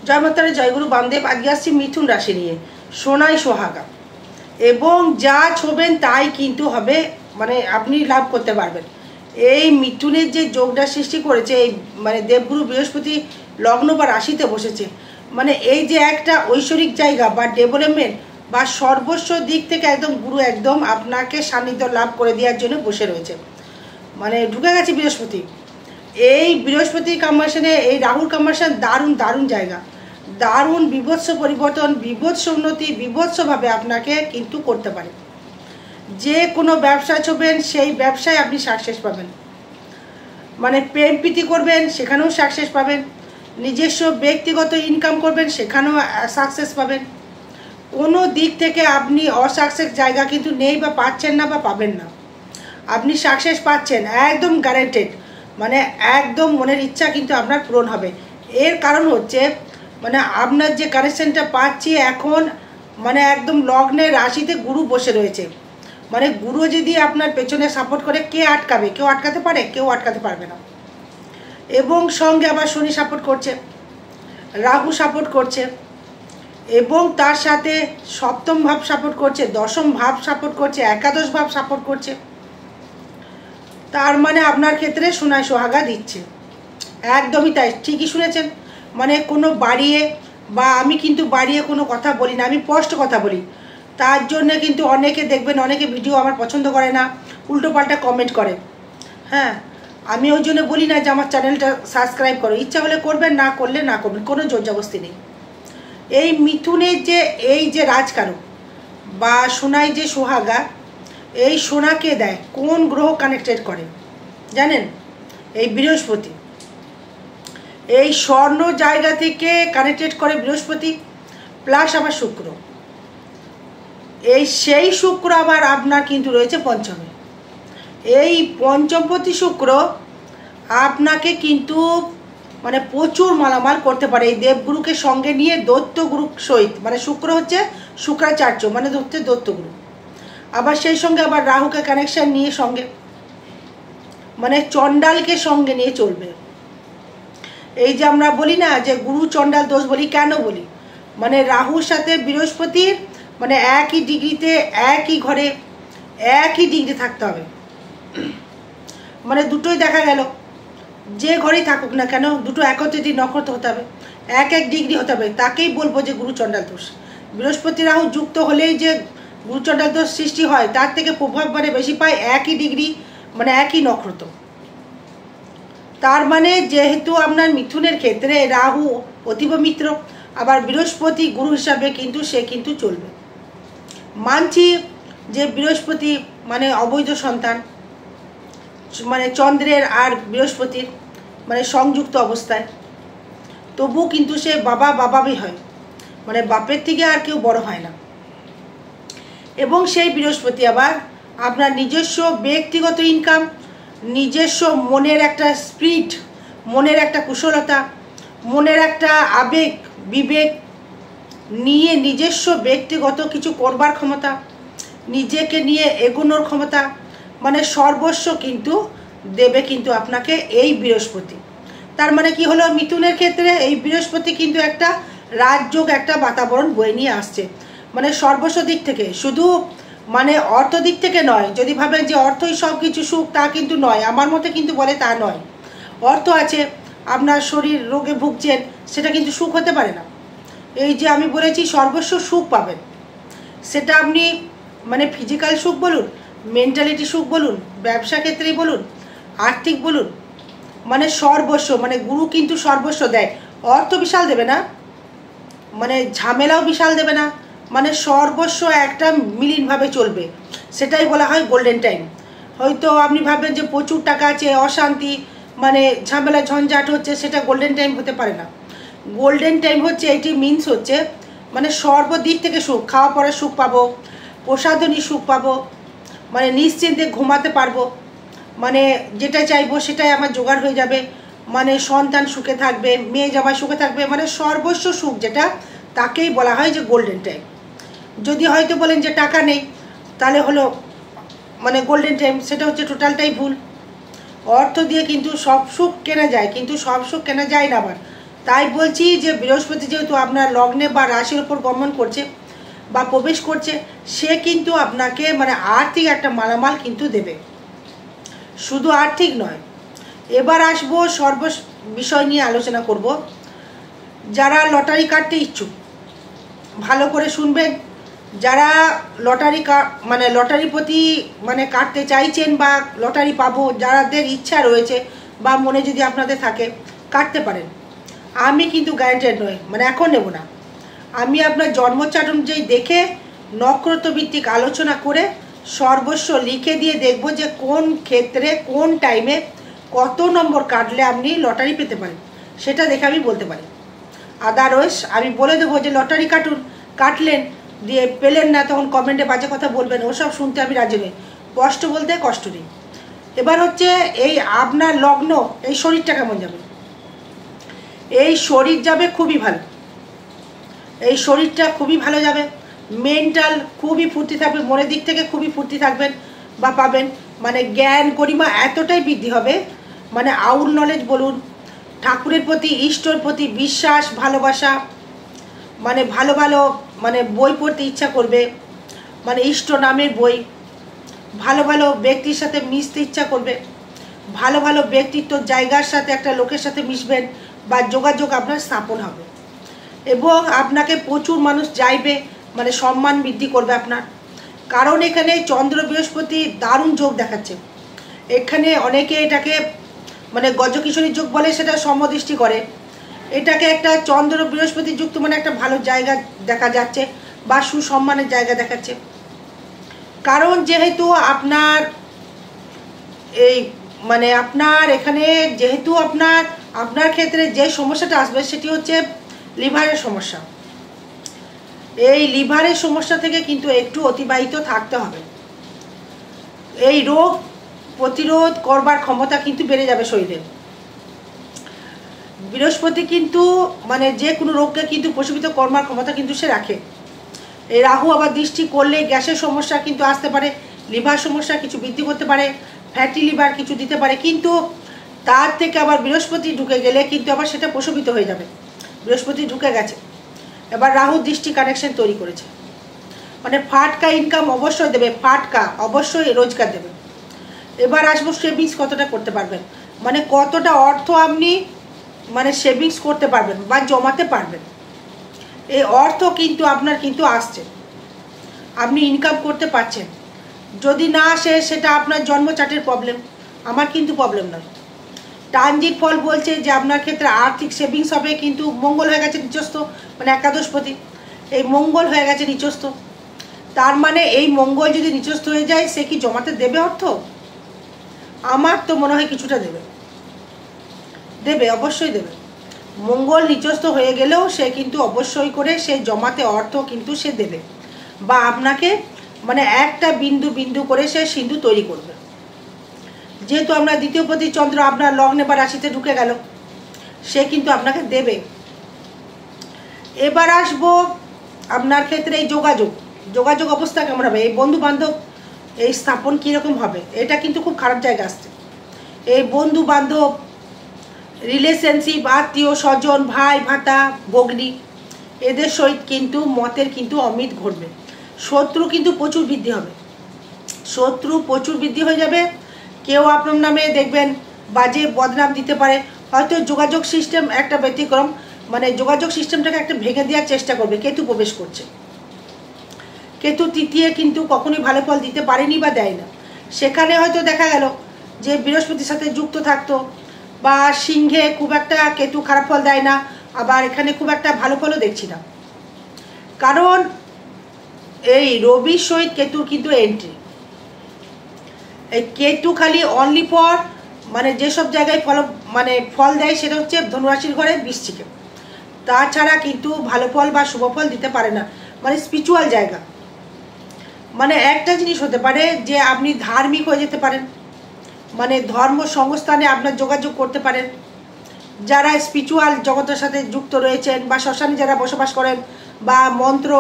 জয় মাতারা, জয়গুরু বামদেব। আজকে আসছি মিথুন রাশি নিয়ে, সোনাই সোহাগা। এবং যা ছোবেন তাই কিন্তু হবে, মানে আপনি লাভ করতে পারবেন। এই মিথুনের যে যোগটা সৃষ্টি করেছে, এই মানে দেবগুরু বৃহস্পতি লগ্ন বা রাশিতে বসেছে, মানে এই যে একটা ঐশ্বরিক জায়গা বা ডেভেলপমেন্ট বা সর্বস্ব দিক থেকে একদম গুরু একদম আপনাকে সান্নিধ্য লাভ করে দেওয়ার জন্য বসে রয়েছে। মানে ঢুকে গেছে বৃহস্পতি। এই বৃহস্পতির কম্বিনেশনে এই রাহুর কম্বিনেশন দারুণ দারুণ জায়গা, দারুণ বিভৎস পরিবর্তন, বিভৎস উন্নতি, বিভৎসভাবে আপনাকে কিন্তু করতে পারে। যে কোনো ব্যবসা ছোবেন সেই ব্যবসায় আপনি সাকসেস পাবেন। মানে প্রেম প্রীতি করবেন সেখানেও সাকসেস পাবেন, নিজস্ব ব্যক্তিগত ইনকাম করবেন সেখানেও সাকসেস পাবেন। কোনো দিক থেকে আপনি অসাকসেস জায়গা কিন্তু নেই বা পাচ্ছেন না বা পাবেন না, আপনি সাকসেস পাচ্ছেন একদম গ্যারেন্টেড। মানে একদম মনের ইচ্ছা কিন্তু আপনার পূরণ হবে। এর কারণ হচ্ছে মানে আপনার যে কানেকশনটা পাচ্ছি এখন, মানে একদম লগ্নের রাশিতে গুরু বসে রয়েছে। মানে গুরু যদি আপনার পেছনে সাপোর্ট করে, কে আটকাবে? কেউ আটকাতে পারে? কেউ আটকাতে পারবে না। এবং সঙ্গে আবার শনি সাপোর্ট করছে, রাহু সাপোর্ট করছে, এবং তার সাথে সপ্তম ভাব সাপোর্ট করছে, দশম ভাব সাপোর্ট করছে, একাদশ ভাব সাপোর্ট করছে। তার মানে আপনার ক্ষেত্রে সোনায় সোহাগা দিচ্ছে। একদমই তাই, ঠিকই শুনেছেন। মানে কোনো বাড়িয়ে বা আমি কিন্তু বাড়িয়ে কোনো কথা বলি না, আমি স্পষ্ট কথা বলি। তার জন্যে কিন্তু অনেকে দেখবেন, অনেকে ভিডিও আমার পছন্দ করে না, উল্টোপাল্টা কমেন্ট করে। হ্যাঁ, আমি ওই জন্য বলি না যে আমার চ্যানেলটা সাবস্ক্রাইব করো, ইচ্ছা হলে করবেন, না করলে না করবেন, কোনো জোরজবস্তি নেই। এই মিথুনের যে এই যে রাজকারক বা সোনাই যে সোহাগা, এই সোনাকে দেয় কোন গ্রহ কানেক্টেড করে জানেন? এই বৃহস্পতি। এই স্বর্ণ জায়গা থেকে কানেক্টেড করে বৃহস্পতি, প্লাস আবার শুক্র। এই সেই শুক্র আবার আপনার কিন্তু রয়েছে পঞ্চমে। এই পঞ্চমপতি শুক্র আপনাকে কিন্তু মানে প্রচুর মালামাল করতে পারে। এই দেবগুরুকে সঙ্গে নিয়ে দৈত্যগুরু সহিত, মানে শুক্র হচ্ছে শুক্রাচার্য, মানে হচ্ছে দৈত্যগুরু। আবার সেই সঙ্গে আবার রাহুকে কানেকশন নিয়ে সঙ্গে, মানে চণ্ডালকে সঙ্গে নিয়ে চলবে। এই যে আমরা বলি না যে গুরু চণ্ডাল দোষ বলি, কেন বলি? মানে রাহুর সাথে বৃহস্পতির মানে একই ডিগ্রিতে, একই ঘরে, একই ডিগ্রি থাকতে হবে। মানে দুটোই দেখা গেল, যে ঘরেই থাকুক না কেন দুটো একত্রিত নক্ষত্র হতে হবে, এক এক ডিগ্রি হতে হবে, তাকেই বলবো যে গুরু চণ্ডাল দোষ। বৃহস্পতি রাহু যুক্ত হলেই যে গুরু চণ্ডাল দোষ সৃষ্টি হয়, তার থেকে প্রভাব মানে বেশি পায় একই ডিগ্রি, মানে একই নক্ষত্র। তার মানে যেহেতু আপনার মিথুনের ক্ষেত্রে রাহু অতীব মিত্র, আবার বৃহস্পতি গুরু হিসাবে কিন্তু সে কিন্তু চলবে। মানছি যে বৃহস্পতি মানে অবৈধ সন্তান, মানে চন্দ্রের আর বৃহস্পতির মানে সংযুক্ত অবস্থায়, তবুও কিন্তু সে বাবা বাবাই হয়, মানে বাপের থেকে আর কেউ বড় হয় না। এবং সেই বৃহস্পতি আবার আপনার নিজস্ব ব্যক্তিগত ইনকাম, নিজস্ব মনের একটা স্পিরিট, মনের একটা কুশলতা, মনের একটা আবেগ বিবেক নিয়ে নিজস্ব ব্যক্তিগত কিছু করবার ক্ষমতা, নিজেকে নিয়ে এগোনোর ক্ষমতা, মানে সর্বস্ব কিন্তু দেবে কিন্তু আপনাকে এই বৃহস্পতি। তার মানে কি হলো, মিথুনের ক্ষেত্রে এই বৃহস্পতি কিন্তু একটা রাজযোগ, একটা বাতাবরণ বয়ে নিয়ে আসছে। মানে সর্বস্ব দিক থেকে, শুধু মানে অর্থ দিক থেকে নয়। যদি ভাবেন যে অর্থই সব কিছু সুখ, তা কিন্তু নয়, আমার মতে কিন্তু বলে তা নয়। অর্থ আছে, আপনার শরীর রোগে ভুগছেন, সেটা কিন্তু সুখ হতে পারে না। এই যে আমি বলেছি সর্বস্ব সুখ পাবেন, সেটা আপনি মানে ফিজিক্যাল সুখ বলুন, মেন্টালিটি সুখ বলুন, ব্যবসা ক্ষেত্রেই বলুন, আর্থিক বলুন, মানে সর্বস্ব। মানে গুরু কিন্তু সর্বস্ব দেয়, অর্থ বিশাল দেবে না, মানে ঝামেলাও বিশাল দেবে না, মানে সর্বস্ব একটা মিলিনভাবে চলবে। সেটাই বলা হয় গোল্ডেন টাইম। হয়তো আপনি ভাববেন যে প্রচুর টাকা আছে, অশান্তি মানে ঝামেলা ঝঞ্ঝাট হচ্ছে, সেটা গোল্ডেন টাইম হতে পারে না। গোল্ডেন টাইম হচ্ছে, এটি মিনস হচ্ছে মানে সর্বদিক থেকে সুখ, খাওয়া পড়ার সুখ পাবো, প্রসাধনী সুখ পাবো, মানে নিশ্চিন্তে ঘুমাতে পারবো, মানে যেটা চাইবো সেটাই আমার জোগাড় হয়ে যাবে, মানে সন্তান সুখে থাকবে, মেয়ে জামাই সুখে থাকবে, মানে সর্বস্ব সুখ যেটা, তাকেই বলা হয় যে গোল্ডেন টাইম। যদি হয়তো বলেন যে টাকা নেই, তাহলে হলো মানে গোল্ডেন টাইম, সেটা হচ্ছে টোটালটাই ভুল। অর্থ দিয়ে কিন্তু সব সুখ কেনা যায়, কিন্তু সব সুখ কেনা যায় না। আবার তাই বলছি যে বৃহস্পতি যেহেতু আপনার লগ্নে বা রাশির ওপর গমন করছে বা প্রবেশ করছে, সে কিন্তু আপনাকে মানে আর্থিক একটা মালামাল কিন্তু দেবে, শুধু আর্থিক নয়। এবার আসবো বিষয় নিয়ে আলোচনা করব। যারা লটারি কাটতে ইচ্ছুক ভালো করে শুনবেন। যারা লটারি প্রতি মানে কাটতে চাইছেন বা লটারি পাবো, যাদের ইচ্ছা রয়েছে বা মনে যদি আপনাদের থাকে কাটতে পারেন। আমি কিন্তু গ্যারান্টেড নই, মানে এখন নেব না। আমি আপনার জন্মচাট অনুযায়ী দেখে নক্ষত্রভিত্তিক আলোচনা করে সর্বস্ব লিখে দিয়ে দেখব যে কোন ক্ষেত্রে কোন টাইমে কত নম্বর কাটলে আপনি লটারি পেতে পারেন, সেটা দেখে আমি বলতে পারি। আদারওয়াইজ আমি বলে দেবো যে লটারি কাটলেন দিয়ে পেলেন না, তখন কমেন্টে বাজে কথা বলবেন, ওসব শুনতে আমি রাজি নই। কষ্ট বলতে কষ্ট নেই। এবার হচ্ছে এই আপনার লগ্ন, এই শরীরটা কেমন যাবে? এই শরীর যাবে খুবই ভালো, এই শরীরটা খুবই ভালো যাবে। মেন্টাল খুবই ফুর্তি থাকবে, মনের দিক থেকে খুবই ফুর্তি থাকবেন বা পাবেন। মানে জ্ঞান গরিমা এতটাই বৃদ্ধি হবে, মানে আউল নলেজ বলুন, ঠাকুরের প্রতি ইষ্টর প্রতি বিশ্বাস ভালোবাসা, মানে ভালো ভালো মানে বই পড়তে ইচ্ছা করবে, মানে ইষ্ট নামের বই, ভালো ভালো ব্যক্তির সাথে মিশতে ইচ্ছা করবে, ভালো ভালো ব্যক্তিত্ব জায়গার সাথে একটা লোকের সাথে মিশবেন বা যোগাযোগ আপনার স্থাপন হবে। এবং আপনাকে প্রচুর মানুষ চাইবে, মানে সম্মান বৃদ্ধি করবে আপনার। কারণ এখানে চন্দ্র বৃহস্পতি দারুণ যোগ দেখাচ্ছে। এখানে অনেকে এটাকে মানে গজকিশোরী যোগ বলে, সেটা সমদৃষ্টি করে। এটাকে একটা চন্দ্র বৃহস্পতি যুক্ত মানে একটা ভালো জায়গা দেখা যাচ্ছে বা সুসম্মানের জায়গা দেখাচ্ছে। কারণ যেহেতু আপনার এই মানে আপনার এখানে যেহেতু আপনার ক্ষেত্রে যে সমস্যাটা আসবে সেটি হচ্ছে লিভারের সমস্যা। এই লিভারের সমস্যা থেকে কিন্তু একটু অতিবাহিত থাকতে হবে। এই রোগ প্রতিরোধ করবার ক্ষমতা কিন্তু বেড়ে যাবে শরীরে। বৃহস্পতি কিন্তু মানে যে কোনো রোগকে কিন্তু প্রশমিত করবার ক্ষমতা কিন্তু সে রাখে। এই রাহু আবার দৃষ্টি করলে গ্যাসের সমস্যা কিন্তু আসতে পারে, লিভার সমস্যা কিছু বৃদ্ধি করতে পারে, ফ্যাটি লিভার কিছু দিতে পারে। কিন্তু তার থেকে আবার বৃহস্পতি ঢুকে গেলে কিন্তু আবার সেটা প্রশমিত হয়ে যাবে। বৃহস্পতি ঢুকে গেছে, এবার রাহু দৃষ্টি কানেকশন তৈরি করেছে, মানে ফাটকা ইনকাম অবশ্যই দেবে, ফাটকা অবশ্যই রোজগার দেবে। এবার আসবো সেভিংস কতটা করতে পারবেন, মানে কতটা অর্থ আপনি মানে সেভিংস করতে পারবেন বা জমাতে পারবেন। এই অর্থ কিন্তু আপনার কিন্তু আসছে, আপনি ইনকাম করতে পারছেন। যদি না আসে সেটা আপনার জন্মচাটের প্রবলেম, আমার কিন্তু প্রবলেম নয়। ট্রানজিট ফল বলছে যে আপনার ক্ষেত্রে আর্থিক সেভিংস হবে, কিন্তু মঙ্গল হয়ে গেছে নিচস্থ, মানে একাদশপতি, এই মঙ্গল হয়ে গেছে নিচস্থ। তার মানে এই মঙ্গল যদি নিচস্থ হয়ে যায়, সে কি জমাতে দেবে অর্থ? আমার তো মনে হয় কিছুটা দেবে, অবশ্যই দেবে। মঙ্গল নিচস্থ হয়ে গেলেও সে কিন্তু অবশ্যই করে সে জমাতে অর্থ কিন্তু সে দেবে, বা আপনাকে মানে একটা বিন্দু বিন্দু করে সে সিন্ধু তৈরি করবে। যেহেতু আমরা দ্বিতীয় পতি চন্দ্র আপনার লগ্নে বা রাশিতে ঢুকে গেল, সে কিন্তু আপনাকে দেবে। এবার আসবো আপনার ক্ষেত্রে এই যোগাযোগ অবস্থা কেমন হবে, এই বন্ধু বান্ধব এই স্থাপন কীরকম হবে। এটা কিন্তু খুব খারাপ জায়গা আসছে। এই বন্ধু বান্ধব, রিলেশনশিপ, আত্মীয় স্বজন, ভাই ভাতা, ভগ্নী, এদের সহিত কিন্তু মতের কিন্তু অমিত ঘটবে। শত্রু কিন্তু প্রচুর বৃদ্ধি হবে, হয়ে যাবে। কেউ আপনার নামে দেখবেন বাজে বদনাম দিতে পারে, হয়তো যোগাযোগ সিস্টেম একটা ব্যতিক্রম, মানে যোগাযোগ সিস্টেমটাকে একটা ভেঙে দেওয়ার চেষ্টা করবে। কেতু প্রবেশ করছে, কেতু তৃতীয় কিন্তু কখনোই ভালো ফল দিতে পারেনি বা দেয় না। সেখানে হয়তো দেখা গেল যে বৃহস্পতির সাথে যুক্ত থাকতো, বা সিংহে খুব একটা কেতু খারাপ ফল দেয় না, আবার এখানে খুব একটা ভালো ফলও দেখছি না। কারণ এই রবির সহিত কেতুর কিন্তু এন্ট্রি, এই কেতু খালি অনলি ফর মানে যেসব জায়গায় ফল দেয় সেটা হচ্ছে ধনুরাশির ঘরে, বৃশ্চিকে। তাছাড়া কিন্তু ভালো ফল বা শুভ ফল দিতে পারে না, মানে স্পিরিচুয়াল জায়গা। মানে একটা জিনিস হতে পারে যে আপনি ধার্মিক হয়ে যেতে পারেন, মানে ধর্ম সংস্থানে আপনার যোগাযোগ করতে পারেন। যারা স্পিরিচুয়াল জগতের সাথে যুক্ত রয়েছেন, বা শ্মশানে যারা বসবাস করেন, বা মন্ত্র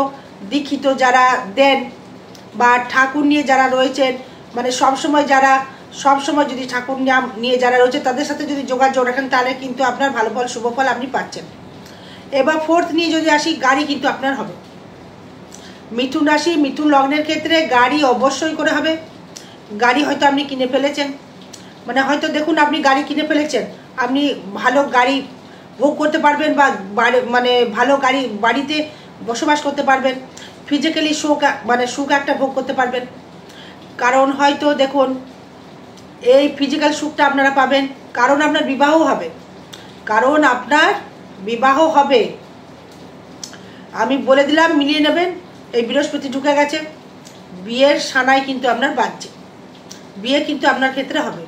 দীক্ষিত যারা দেন, বা ঠাকুর নিয়ে যারা রয়েছেন, মানে সবসময় যারা সব সময় যদি ঠাকুর নাম নিয়ে যারা রয়েছে তাদের সাথে যদি যোগাযোগ রাখেন তাহলে কিন্তু আপনার ভালো ফল শুভ ফল আপনি পাচ্ছেন। এবার ফোর্থ নিয়ে যদি আসি, গাড়ি কিন্তু আপনার হবে। মিথুন রাশি মিথুন লগ্নের ক্ষেত্রে গাড়ি অবশ্যই করে হবে। গাড়ি হয়তো আপনি কিনে ফেলেছেন, মানে হয়তো দেখুন আপনি গাড়ি কিনে ফেলেছেন, আপনি ভালো গাড়ি ভোগ করতে পারবেন বা মানে ভালো গাড়ি বাড়িতে বসবাস করতে পারবেন, ফিজিক্যালি সুখ একটা ভোগ করতে পারবেন। কারণ হয়তো দেখুন এই ফিজিক্যাল সুখটা আপনারা পাবেন, কারণ আপনার বিবাহ হবে, কারণ আপনার বিবাহ হবে। আমি বলে দিলাম, মিলিয়ে নেবেন। এই বৃহস্পতি ঢুকে গেছে, বিয়ের সানাই কিন্তু আপনার বাজছে, বিয়ে কিন্তু আপনার ক্ষেত্রে হবে।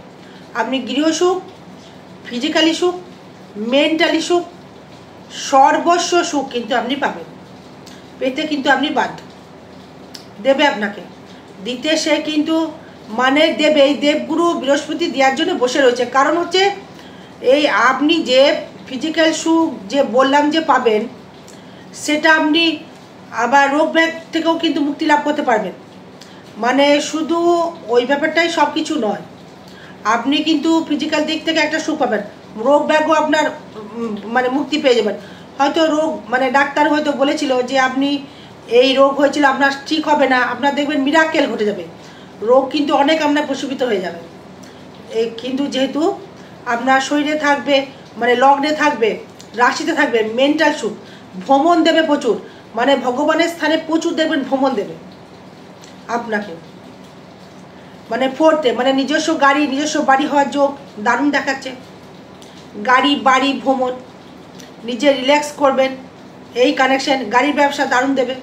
আপনি গৃহ সুখ, ফিজিক্যালি সুখ, মেন্টালি সুখ, সর্বস্ব সুখ কিন্তু আপনি পাবেন, পেতে কিন্তু আপনি বাধ্য। দেবে আপনাকে, দিতে সে কিন্তু মানে দেবে। এই দেবগুরু বৃহস্পতি দেওয়ার জন্য বসে রয়েছে। কারণ হচ্ছে এই আপনি যে ফিজিক্যাল সুখ যে বললাম যে পাবেন, সেটা আপনি আবার রোগ ব্যাগ থেকেও কিন্তু মুক্তি লাভ করতে পারবেন। মানে শুধু ওই ব্যাপারটাই সব কিছু নয়, আপনি কিন্তু ফিজিক্যাল দিক থেকে একটা সুখ পাবেন, রোগ ব্যাগও আপনার মানে মুক্তি পেয়ে যাবেন। হয়তো রোগ মানে ডাক্তার হয়তো বলেছিল যে আপনি এই রোগ হয়েছিল, আপনার ঠিক হবে না, আপনার দেখবেন মিরাকেল ঘটে যাবে, রোগ কিন্তু অনেক আপনার প্রশমিত হয়ে যাবে। এই কিন্তু যেহেতু আপনার শরীরে থাকবে, মানে লগ্নে থাকবে, রাশিতে থাকবে মেন্টাল সুখ, ভ্রমণ দেবে প্রচুর, মানে ভগবানের স্থানে প্রচুর দেখবেন ভ্রমণ দেবে আপনাকে। মানে ফোর্থে মানে নিজস্ব গাড়ি, নিজস্ব বাড়ি হওয়ার যোগ দারুণ দেখাচ্ছে। গাড়ি বাড়ি ভ্রমণ, নিজে রিল্যাক্স করবেন, এই কানেকশন। গাড়ির ব্যবসা দারুণ দেবে,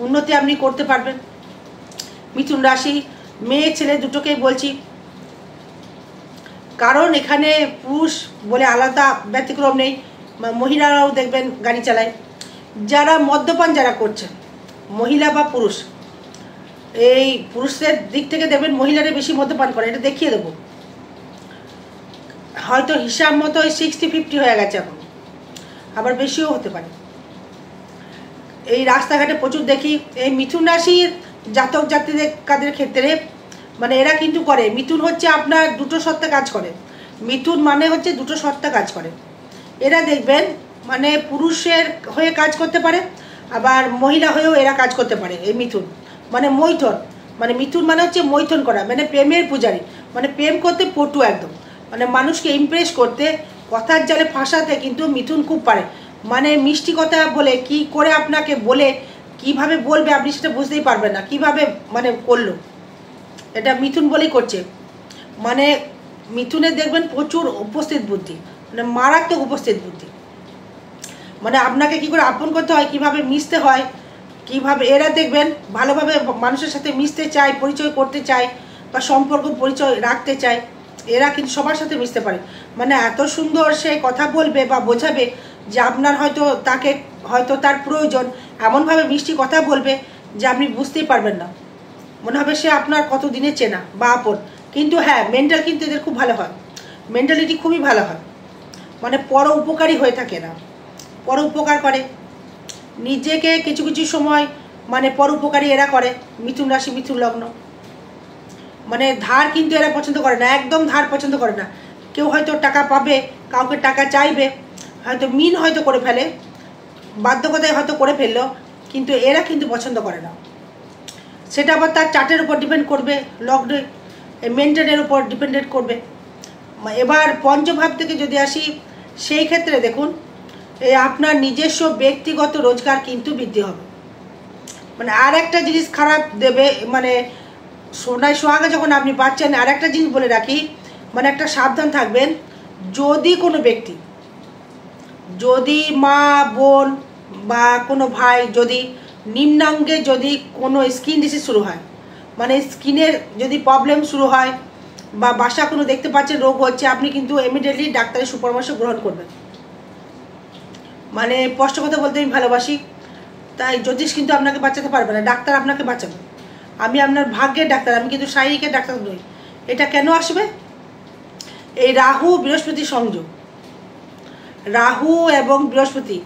উন্নতি আপনি করতে পারবেন। মিথুন রাশি মেয়ে ছেলে দুটোকেই বলছি, কারণ এখানে পুরুষ বলে আলাদা ব্যতিক্রম নেই, মহিলারাও দেখবেন গাড়ি চালায়। যারা মদ্যপান যারা করছেন, মহিলা বা পুরুষ, এই পুরুষদের দিক থেকে দেখবেন মহিলারা বেশি মদ্যপান করে, এটা দেখিয়ে দেবো। হয়তো হিসাব মতো 60-50 হয়ে গেছে এখন, আবার বেশিও হতে পারে। এই রাস্তাঘাটে প্রচুর দেখি। এই মিথুন রাশির জাতক জাতিকাদের ক্ষেত্রে মানে এরা কিন্তু করে, মিথুন হচ্ছে আপনার দুটো সত্তা কাজ করে, মিথুন মানে হচ্ছে দুটো সত্তা কাজ করে। এরা দেখবেন মানে পুরুষের হয়ে কাজ করতে পারে, আবার মহিলা হয়েও এরা কাজ করতে পারে। এই মিথুন মানে মৈথন, মানে মিথুন মানে হচ্ছে মৈথন করা, মানে প্রেমের পূজারী, মানে প্রেম করতে পটু একদম, মানে মানুষকে ইমপ্রেস করতে, কথার জালে ফাঁসাতে কিন্তু মিথুন খুব পারে। মানে মিষ্টি কথা বলে কি করে আপনাকে বলে কিভাবে বলবে আপনি সেটা বুঝতেই পারবেন না, কিভাবে মানে করলো, এটা মিথুন বলেই করছে। মানে মিথুনের দেখবেন প্রচুর উপস্থিত বুদ্ধি, মানে মারাত্মক উপস্থিত বুদ্ধি, মানে আপনাকে কি করে আপন করতে হয়, কিভাবে মিশতে হয়, কিভাবে এরা দেখবেন ভালোভাবে মানুষের সাথে মিশতে চায়, পরিচয় করতে চায় বা সম্পর্ক পরিচয় রাখতে চায়। এরা কিন্তু সবার সাথে মিশতে পারে, মানে এত সুন্দর সে কথা বলবে বা বোঝাবে যে আপনার হয়তো তাকে হয়তো তার প্রয়োজন, এমনভাবে মিষ্টি কথা বলবে যে আপনি বুঝতেই পারবেন না, মনে হবে সে আপনার কত দিনের চেনা বা আপন। কিন্তু হ্যাঁ, মেন্টাল কিন্তু এদের খুব ভালো হয়, মেন্টালিটি খুবই ভালো হয়, মানে পর উপকারী হয়ে থাকে না, পর উপকার করে নিজেকে কিছু কিছু সময়, মানে পর উপকারী এরা করে। মিথুন রাশি মিথুন লগ্ন, মানে ধার কিন্তু এরা পছন্দ করে না, একদম ধার পছন্দ করে না। কেউ হয়তো টাকা পাবে, কাউকে টাকা চাইবে, হয়তো মিন হয়তো করে ফেলে, বাধ্যকতায় হয়তো করে ফেললো, কিন্তু এরা কিন্তু পছন্দ করে না। সেটা আবার তার চার্টের উপর ডিপেন্ড করবে, লগ্নে মেন্টেনের উপর ডিপেন্ডেন্ট করবে। এবার পঞ্চভাব থেকে যদি আসি, সেই ক্ষেত্রে দেখুন এই আপনার নিজস্ব ব্যক্তিগত রোজগার কিন্তু বৃদ্ধি হবে। মানে আর একটা জিনিস খারাপ দেবে, মানে সোনায় সোহাগে যখন আপনি পাচ্ছেন, আর একটা জিনিস বলে রাখি, মানে একটা সাবধান থাকবেন, যদি কোনো ব্যক্তি, যদি মা বোন বা কোনো ভাই যদি নিম্নাঙ্গে যদি কোনো স্কিন ডিজিজ শুরু হয়, মানে স্কিনের যদি প্রবলেম শুরু হয় বা বাসা কোনো দেখতে পাচ্ছেন রোগ হচ্ছে, আপনি কিন্তু ইমিডিয়েটলি ডাক্তারের সুপরামর্শ গ্রহণ করবেন। মানে স্পষ্ট কথা বলতে আমি ভালোবাসি, তাই জ্যোতিষ কিন্তু আপনাকে বাঁচাতে পারবে না, ডাক্তার আপনাকে বাঁচাবে। আমি আপনার ভাগ্যের ডাক্তার, আমি কিন্তু শারীরিকের ডাক্তার নই। এটা কেন আসবে? এই রাহু বৃহস্পতি সংযোগ, রাহু এবং বৃহস্পতি,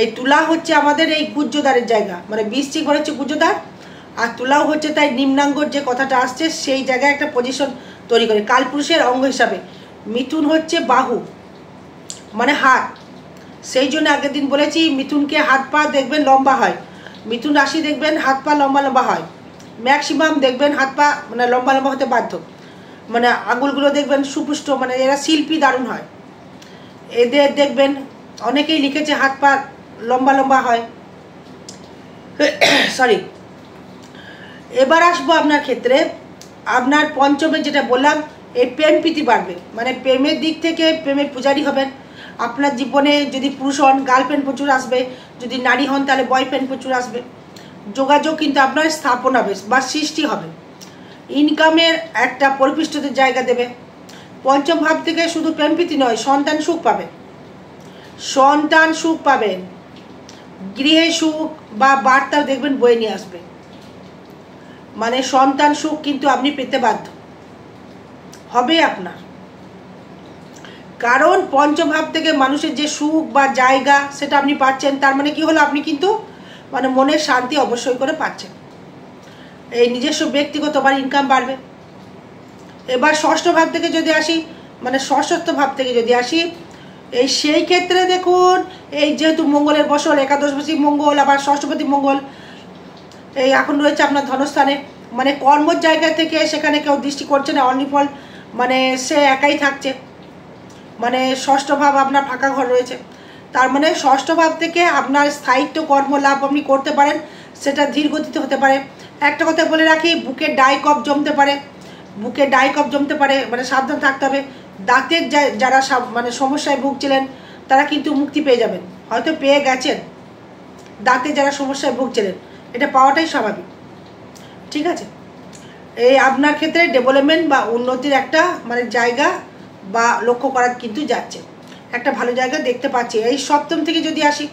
এই তুলা হচ্ছে আমাদের এই গুহ্যদ্বারের জায়গা, মানে বৃশ্চিক ঘর হচ্ছে গুহ্যদ্বার, আর তুলাও হচ্ছে তাই নিম্নাঙ্গর যে কথাটা আসছে সেই জায়গায় একটা পজিশন তৈরি করে। কালপুরুষের অঙ্গ হিসাবে মিথুন হচ্ছে বাহু, মানে হাত। সেই জন্য আগের দিন বলেছি মিথুনকে হাত পা দেখবেন লম্বা হয়, মিথুন রাশি দেখবেন হাত পা লম্বা লম্বা হয়, ম্যাক্সিমাম দেখবেন হাত পা মানে লম্বা লম্বা হতে বাধ্য, মানে আঙুলগুলো দেখবেন সুপুষ্ট, মানে এরা শিল্পী দারুণ হয়। এদের দেখবেন অনেকেই লিখেছে হাত পা লম্বা লম্বা হয়। সরি, এবার আসবো আপনার ক্ষেত্রে। আপনার পঞ্চমে যেটা বললাম, এই প্রেম প্রীতি বাড়বে, মানে প্রেমের দিক থেকে প্রেমের পূজারী হবেন। আপনার জীবনে যদি পুরুষ হন গার্লফ্রেন্ড প্রচুর আসবে, যদি নারী হন তাহলে বয়ফ্রেন্ড প্রচুর আসবে। যোগাযোগ কিন্তু আপনার স্থাপন হবে বা সৃষ্টি হবে। ইনকামের একটা পরিপুষ্টতার জায়গা দেবে। পঞ্চম ভাব থেকে শুধু প্রেম প্রীতি নয়, সন্তান সুখ পাবেন, সন্তান সুখ পাবেন, গৃহে সুখ বা বার্তা দেখবেন বয়ে নিয়ে আসবে, মানে সন্তান সুখ কিন্তু আপনি পেতে বাধ্য হবে আপনার। কারণ পঞ্চম ভাব থেকে মানুষের যে সুখ বা জায়গা সেটা আপনি পাচ্ছেন, তার মানে কি হলো, আপনি কিন্তু মানে মনের শান্তি অবশ্যই করে পাচ্ছেন। এই নিজস্ব ব্যক্তিগত বা ইনকাম বাড়বে। এবার ষষ্ঠ ভাব থেকে যদি আসি, মানে ষষ্ঠ ভাব থেকে যদি আসি, এই সেই ক্ষেত্রে দেখুন, এই যেহেতু মঙ্গলের বছর, একাদশপতি মঙ্গল আবার ষষ্ঠপতি মঙ্গল এই এখন রয়েছে আপনার ধনস্থানে, মানে কর্মর জায়গা থেকে সেখানে কেউ দৃষ্টি করছে না, অনিফল মানে সে একাই থাকছে, মানে ষষ্ঠ ভাব আপনার ফাঁকা ঘর রয়েছে। তার মানে ষষ্ঠ ভাব থেকে আপনার স্থায়িত্ব কর্ম লাভ আপনি করতে পারেন, সেটা ধীর গতিতে হতে পারে। একটা কথা বলে রাখি, বুকে ডাইকফ জমতে পারে, বুকে ডাইকফ জমতে পারে, মানে সাবধান থাকতে হবে। দাঁতের যারা মানে সমস্যায় ভুগছিলেন তারা কিন্তু মুক্তি পেয়ে যাবেন, হয়তো পেয়ে গেছেন। দাঁতে যারা সমস্যায় ভুগছিলেন, এটা পাওয়াটাই স্বাভাবিক, ঠিক আছে। এই আপনার ক্ষেত্রে ডেভেলপমেন্ট বা উন্নতির একটা মানে জায়গা বা লক্ষ্য করা কিন্তু যাচ্ছে, একটা ভালো জায়গা দেখতে পাচ্ছি। এই সপ্তম থেকে যদি আসি,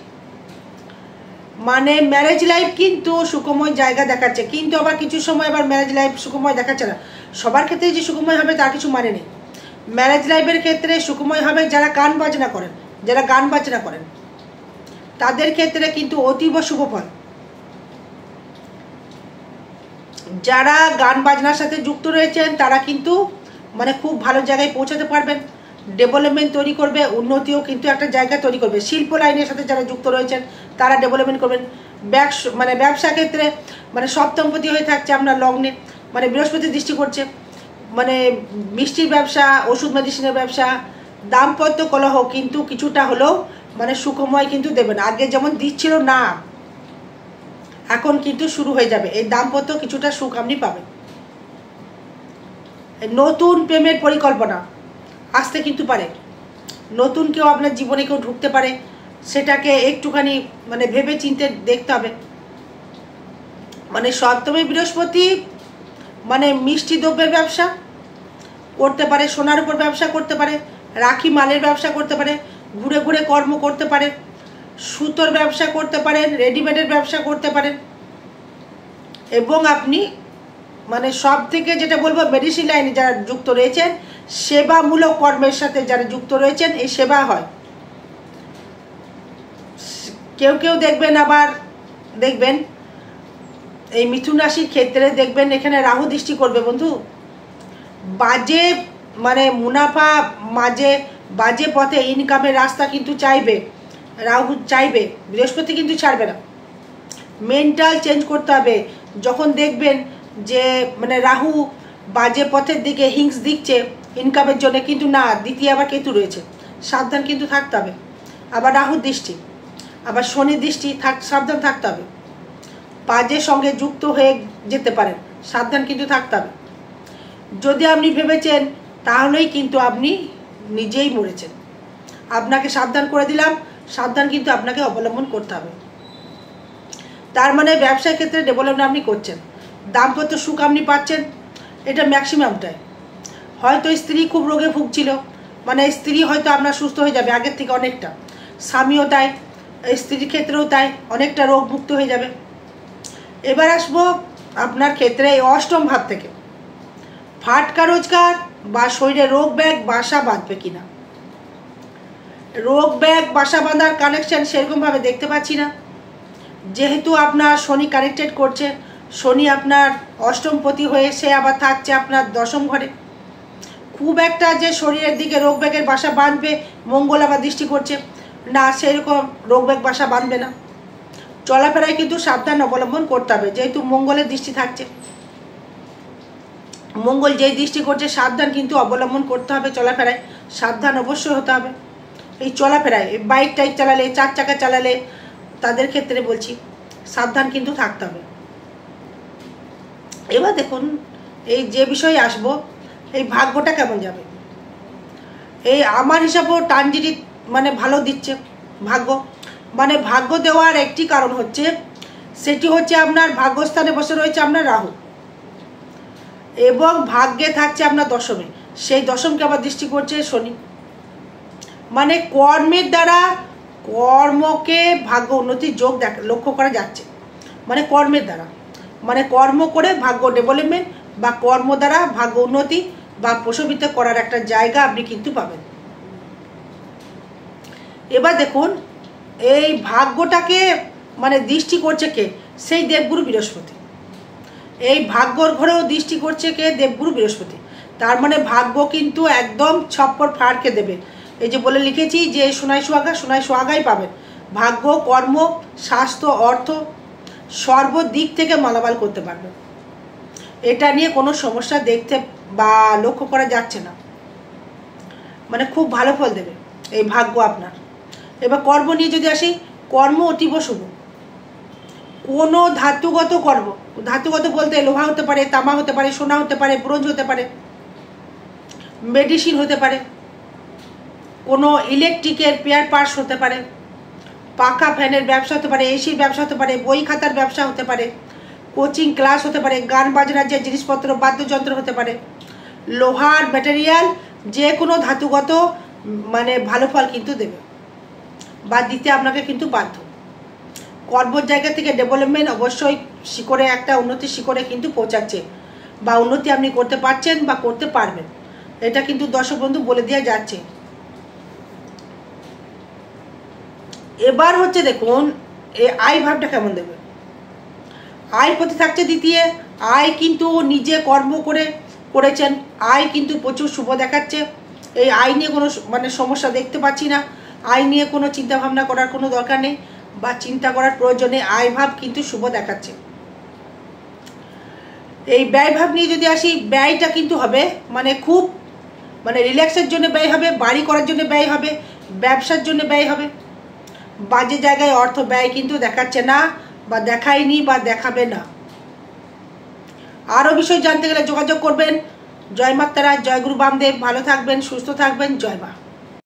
মানে ম্যারেজ লাইফ কিন্তু সুখময় জায়গা দেখাচ্ছে, কিন্তু আবার কিছু সময় আবার ম্যারেজ লাইফ সুখময় দেখাচ্ছে না। সবার ক্ষেত্রে যে সুখময় হবে তার কিছু মানে নেই। ম্যারেজ লাইফের ক্ষেত্রে সুখময় হবে যারা গান বাজনা করেন, যারা গান বাজনা করেন তাদের ক্ষেত্রে কিন্তু অতীব শুভ ফল। যারা গান বাজনার সাথে যুক্ত রয়েছেন তারা কিন্তু মানে খুব ভালো জায়গায় পৌঁছাতে পারবেন, ডেভেলপমেন্ট তৈরি করবে, উন্নতিও কিন্তু একটা জায়গা তৈরি করবে। শিল্প লাইনের সাথে যারা যুক্ত রয়েছেন তারা ডেভেলপমেন্ট করবেন। মানে ব্যবসা ক্ষেত্রে মানে সপ্তমপতি হয়ে থাকছে আপনার লগ্নে, মানে বৃহস্পতি দৃষ্টি করছে, মানে মিষ্টির ব্যবসা, ওষুধ মেডিসিনের ব্যবসা, দাম্পত্য কলহ কিন্তু কিছুটা হলেও মানে সুখময় কিন্তু দেবেন। আগে যেমন দিচ্ছিল না, এখন কিন্তু শুরু হয়ে যাবে এই দাম্পত্য, কিছুটা সুখ আপনি পাবেন। নতুন প্রেমের পরিকল্পনা আসতে কিন্তু পারে, নতুন কেউ আপনার জীবনে কেউ ঢুকতে পারে, সেটাকে একটুখানি মানে ভেবে চিন্তে দেখতে হবে। মানে সপ্তমে বৃহস্পতি মানে মিষ্টি দ্রব্যের ব্যবসা করতে পারে, সোনার উপর ব্যবসা করতে পারে, রাখি মালের ব্যবসা করতে পারে, ঘুরে ঘুরে কর্ম করতে পারে, সুতোর ব্যবসা করতে পারেন, রেডিমেডের ব্যবসা করতে পারেন। এবং আপনি মানে সব থেকে যেটা বলবো, মেডিসিন লাইনে যারা যুক্ত রয়েছেন, সেবামূলক কর্মের সাথে যারা যুক্ত রয়েছেন, এই সেবা হয়। কেউ কেউ দেখবেন, আবার দেখবেন এই মিথুন রাশির ক্ষেত্রে দেখবেন এখানে রাহু দৃষ্টি করবে বন্ধু, বাজে মানে মুনাফা, বাজে পথে ইনকামের রাস্তা কিন্তু চাইবে, রাহু চাইবে, বৃহস্পতি কিন্তু ছাড়বে না। মেন্টাল চেঞ্জ করতে হবে। যখন দেখবেন যে মানে রাহু বাজে পথের দিকে হিংস দিচ্ছে ইনকামের জন্য, কিন্তু না, দ্বিতীয় আবার কেতু রয়েছে, সাবধান কিন্তু থাকতে হবে। আবার রাহুর দৃষ্টি, আবার শনির দৃষ্টি, সাবধান থাকতে হবে। বাজের সঙ্গে যুক্ত হয়ে যেতে পারেন, সাবধান কিন্তু থাকতে হবে। যদি আপনি ভেবেছেন তাহলেই কিন্তু আপনি নিজেই মরেছেন। আপনাকে সাবধান করে দিলাম, সাবধান কিন্তু আপনাকে অবলম্বন করতে হবে। তার মানে ব্যবসার ক্ষেত্রে ডেভেলপমেন্ট আপনি করছেন, দাম্পত্য সুখ আপনি পাচ্ছেন, এটা ম্যাক্সিমামটাই। হয়তো স্ত্রী খুব রোগে ভুগছিল, মানে স্ত্রী হয়তো আপনার সুস্থ হয়ে যাবে আগের থেকে অনেকটা, স্বামীও তাই, স্ত্রীর ক্ষেত্রেও তাই, অনেকটা রোগ মুক্ত হয়ে যাবে। এবার আসবো আপনার ক্ষেত্রে এই অষ্টম ভাব থেকে, ফাটকা রোজগার বা শরীরে রোগ ব্যাগ বাসা বাঁধবে কিনা। রোগ ব্যাগ বাসা বাঁধার কানেকশন সেরকমভাবে দেখতে পাচ্ছি না, যেহেতু আপনার শনি কানেক্টেড করছে, শনি আপনার অষ্টমপতি হয়ে সে আবার থাকছে আপনার দশম ঘরে, খুব একটা যে শরীরের দিকে রোগ ব্যাগের বাসা বাঁধবে মঙ্গল আবার দৃষ্টি করছে না, সেরকম রোগ ব্যাগ বাসা বাঁধবে না। চলাফেরায় কিন্তু সাবধান অবলম্বন করতে হবে, যেহেতু মঙ্গলের দৃষ্টি থাকছে, মঙ্গল যেই দৃষ্টি করছে সাবধান কিন্তু অবলম্বন করতে হবে। চলাফেরায় সাবধান অবশ্যই হতে হবে। এই চলাফেরায় বাইক টাইক চালালে, 4 চাকা চালালে তাদের ক্ষেত্রে বলছি সাবধান কিন্তু থাকতে হবে। এবার দেখুন এই যে বিষয়ে আসবো, এই ভাগ্যটা কেমন যাবে। এই আমার হিসাবেও ট্রানজিট মানে ভালো দিচ্ছে ভাগ্য। মানে ভাগ্য দেওয়ার একটি কারণ হচ্ছে, সেটি হচ্ছে আপনার ভাগ্যস্থানে বসে রয়েছে আপনার রাহু, এবং ভাগ্যে থাকছে আপনার দশমে, সেই দশমকে আবার দৃষ্টি করছে শনি। মানে কর্মের দ্বারা কর্মকে ভাগ্য উন্নতির যোগ লক্ষ্য করা যাচ্ছে। মানে কর্মের দ্বারা, মানে কর্ম করে ভাগ্য ডেভেলপমেন্ট বা কর্ম দ্বারা ভাগ্য উন্নতি বা প্রশমিত করার একটা জায়গা আপনি কিন্তু পাবেন। এবার দেখুন এই ভাগ্যটাকে মানে দৃষ্টি করছে কে, সেই দেবগুরু বৃহস্পতি। এই ভাগ্যর ঘরেও দৃষ্টি করছে কে, দেবগুরু বৃহস্পতি। তার মানে ভাগ্য কিন্তু একদম ছপ্পর ফাড়কে দেবে। এই যে বলে লিখেছি যে সোনায় সোহাগাই পাবেন। ভাগ্য, কর্ম, স্বাস্থ্য, অর্থ সর্বদিক থেকে মালামাল করতে পারবেন। এটা নিয়ে কোনো সমস্যা দেখতে বা লক্ষ্য করা যাচ্ছে না। মানে খুব ভালো ফল দেবে এই ভাগ্য আপনার। এবার কর্ম নিয়ে যদি আসি, কর্ম অতীব শুভ। কোনো ধাতুগত কর্ম, ধাতুগত বলতে লোহা হতে পারে, তামা হতে পারে, সোনা হতে পারে, ব্রোঞ্জ হতে পারে, মেডিসিন হতে পারে, কোনো ইলেকট্রিকের পেয়ার পার্টস হতে পারে, পাখা ফ্যানের ব্যবসা হতে পারে, এসির ব্যবসা হতে পারে, বই খাতার ব্যবসা হতে পারে, কোচিং ক্লাস হতে পারে, গান বাজনার যে জিনিসপত্র বাদ্যযন্ত্র হতে পারে, লোহার ম্যাটেরিয়াল, যে কোনো ধাতুগত মানে ভালো ফল কিন্তু দেবে বা দিতে আপনাকে কিন্তু বাধ্য। কর্মের জায়গা থেকে ডেভেলপমেন্ট অবশ্যই শিখরে একটা উন্নতির শিখরে কিন্তু পৌঁছাচ্ছে বা উন্নতি আপনি করতে পারছেন বা করতে পারবেন, এটা কিন্তু দর্শক বন্ধু বলে দেওয়া যাচ্ছে। এবার হচ্ছে দেখুন এই আয় ভাবটা কেমন দেবে। আয় প্রতি থাকছে দ্বিতীয়, আয় কিন্তু নিজে কর্ম করেছেন, আয় কিন্তু প্রচুর শুভ দেখাচ্ছে। এই আয় নিয়ে কোনো মানে সমস্যা দেখতে পাচ্ছি না, আয় নিয়ে কোনো চিন্তা ভাবনা করার কোনো দরকার নেই বা চিন্তা করার প্রয়োজনে আয় ভাব কিন্তু শুভ দেখাচ্ছে। এই ব্যয় ভাব নিয়ে যদি আসি, ব্যয়টা কিন্তু হবে মানে খুব মানে রিল্যাক্সের জন্য ব্যয় হবে, বাড়ি করার জন্য ব্যয় হবে, ব্যবসার জন্য ব্যয় হবে। বাজে জায়গায় অর্থ ব্যয় কিন্তু দেখাচ্ছে না বা দেখায়নি বা দেখাবে না। আরও বিষয় জানতে গেলে যোগাযোগ করবেন। জয় মা তারা, জয় গুরু বামদেব। ভালো থাকবেন, সুস্থ থাকবেন। জয় মা।